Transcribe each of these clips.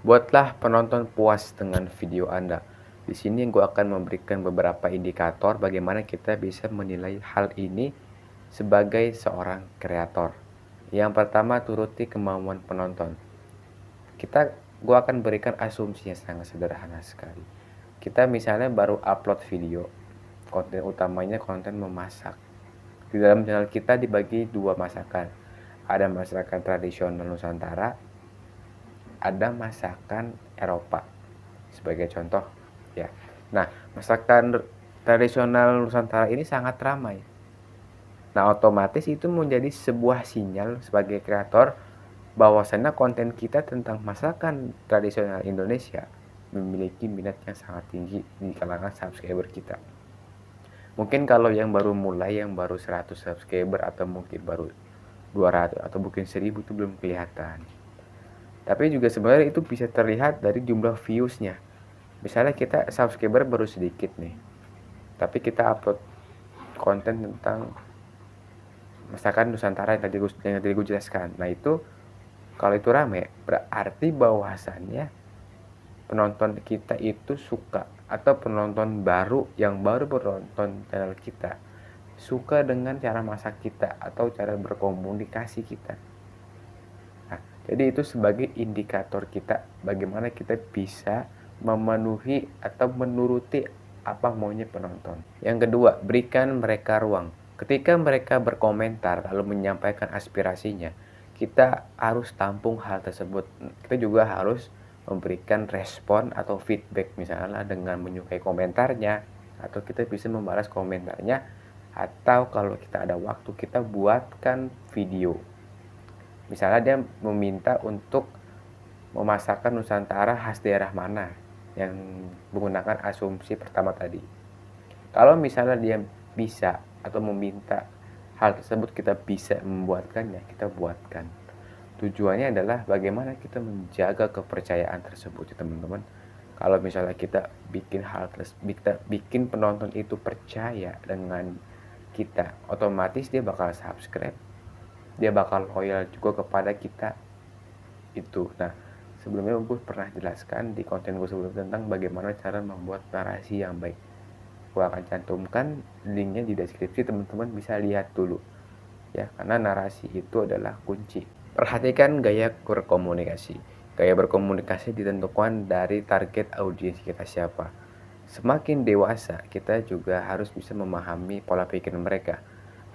Buatlah penonton puas dengan video Anda. Di sini gue akan memberikan beberapa indikator bagaimana kita bisa menilai hal ini sebagai seorang kreator. Yang pertama, turuti kemauan penonton. Gue akan berikan asumsi yang sangat sederhana sekali. Kita misalnya baru upload video, konten utamanya konten memasak. Di dalam channel kita dibagi dua masakan. Ada masakan tradisional Nusantara, ada masakan Eropa. Sebagai contoh, ya. Nah, masakan tradisional Nusantara ini sangat ramai. Nah, otomatis itu menjadi sebuah sinyal sebagai kreator bahwasannya konten kita tentang masakan tradisional Indonesia memiliki minat yang sangat tinggi di kalangan subscriber kita. Mungkin kalau yang baru mulai, yang baru 100 subscriber atau mungkin baru 200 atau mungkin 1000 itu belum kelihatan. Tapi juga sebenarnya itu bisa terlihat dari jumlah views-nya. Misalnya kita subscriber baru sedikit nih, tapi kita upload konten tentang masakan Nusantara yang tadi gue jelaskan. Nah itu kalau itu rame berarti bahwasannya penonton kita itu suka, atau penonton baru yang baru menonton channel kita suka dengan cara masak kita atau cara berkomunikasi kita. Nah, jadi itu sebagai indikator kita bagaimana kita bisa memenuhi atau menuruti apa maunya penonton. Yang kedua, berikan mereka ruang. Ketika mereka berkomentar lalu menyampaikan aspirasinya, kita harus tampung hal tersebut. Kita juga harus memberikan respon atau feedback, misalnya dengan menyukai komentarnya, atau kita bisa membalas komentarnya, atau kalau kita ada waktu kita buatkan video. Misalnya dia meminta untuk memasakkan Nusantara khas daerah mana, yang menggunakan asumsi pertama tadi. Kalau misalnya dia bisa atau meminta hal tersebut, kita bisa membuatkannya, kita buatkan. Tujuannya adalah bagaimana kita menjaga kepercayaan tersebut ya teman-teman. Kalau misalnya kita bikin penonton itu percaya dengan kita, otomatis dia bakal subscribe, dia bakal loyal juga kepada kita itu. Nah, sebelumnya gue pernah jelaskan di konten gue sebelumnya tentang bagaimana cara membuat narasi yang baik. Gue akan cantumkan linknya di deskripsi, teman-teman bisa lihat dulu ya, karena narasi itu adalah kunci. Perhatikan gaya berkomunikasi. Gaya berkomunikasi ditentukan dari target audiens kita siapa. Semakin dewasa, kita juga harus bisa memahami pola pikir mereka.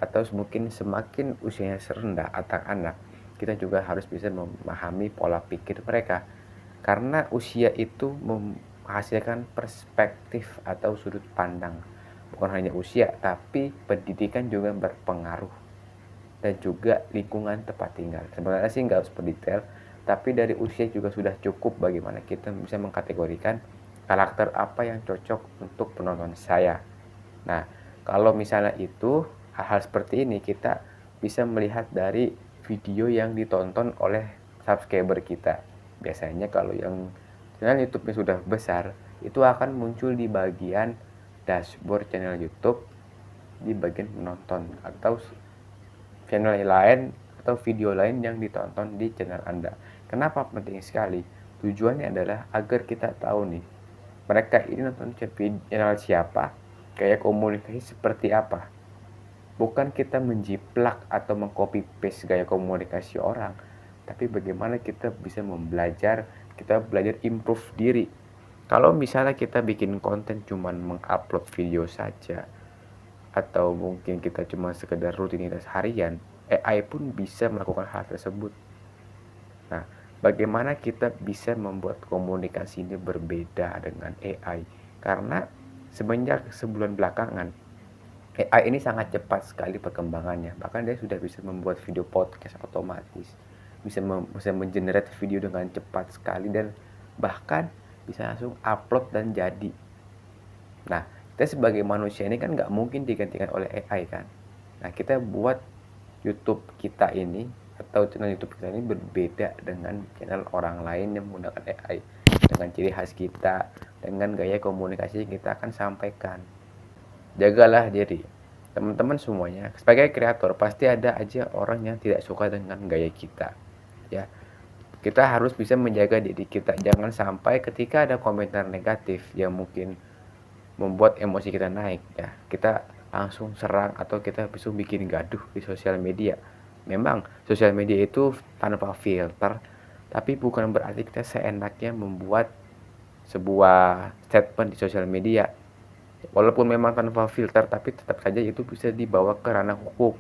Atau mungkin semakin usianya rendah atau anak, kita juga harus bisa memahami pola pikir mereka. Karena usia itu menghasilkan perspektif atau sudut pandang. Bukan hanya usia, tapi pendidikan juga berpengaruh. Dan juga lingkungan tempat tinggal. Sebenarnya sih nggak harus berdetail, tapi dari usia juga sudah cukup bagaimana kita bisa mengkategorikan karakter apa yang cocok untuk penonton saya. Nah, kalau misalnya itu hal-hal seperti ini kita bisa melihat dari video yang ditonton oleh subscriber kita. Biasanya kalau yang channel YouTube-nya sudah besar, itu akan muncul di bagian dashboard channel YouTube, di bagian penonton atau channel lain atau video lain yang ditonton di channel Anda. Kenapa penting sekali? Tujuannya adalah agar kita tahu nih, mereka ini nonton channel siapa, kayak komunikasi seperti apa. Bukan kita menjiplak atau mengcopy paste gaya komunikasi orang, tapi bagaimana kita bisa kita belajar improve diri. Kalau misalnya kita bikin konten cuman mengupload video saja, atau mungkin kita cuma sekedar rutinitas harian, AI pun bisa melakukan hal tersebut. Nah, bagaimana kita bisa membuat komunikasi ini berbeda dengan AI? Karena semenjak sebulan belakangan, AI ini sangat cepat sekali perkembangannya. Bahkan dia sudah bisa membuat video podcast otomatis, bisa mengenerate video dengan cepat sekali, dan bahkan bisa langsung upload dan jadi. Nah, kita sebagai manusia ini kan nggak mungkin digantikan oleh AI kan. Nah, kita buat YouTube kita ini atau channel YouTube kita ini berbeda dengan channel orang lain yang menggunakan AI, dengan ciri khas kita, dengan gaya komunikasi yang kita akan sampaikan. Jagalah diri. Teman-teman semuanya, sebagai kreator pasti ada aja orang yang tidak suka dengan gaya kita. Ya, kita harus bisa menjaga diri kita, jangan sampai ketika ada komentar negatif yang mungkin membuat emosi kita naik ya, kita langsung serang atau kita bisa bikin gaduh di sosial media. Memang sosial media itu tanpa filter, tapi bukan berarti kita seenaknya membuat sebuah statement di sosial media. Walaupun memang tanpa filter, tapi tetap saja itu bisa dibawa ke ranah hukum.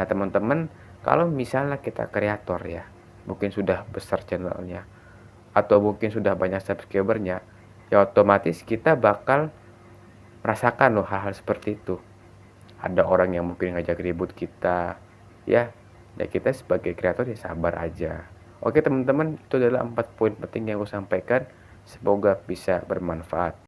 Nah, teman-teman, kalau misalnya kita kreator ya, mungkin sudah besar channelnya, atau mungkin sudah banyak subscribernya, ya otomatis kita bakal merasakan loh hal-hal seperti itu. Ada orang yang mungkin ngajak ribut kita, ya. Ya kita sebagai kreator ya sabar aja. Oke teman-teman, itu adalah 4 poin penting yang aku sampaikan. Semoga bisa bermanfaat.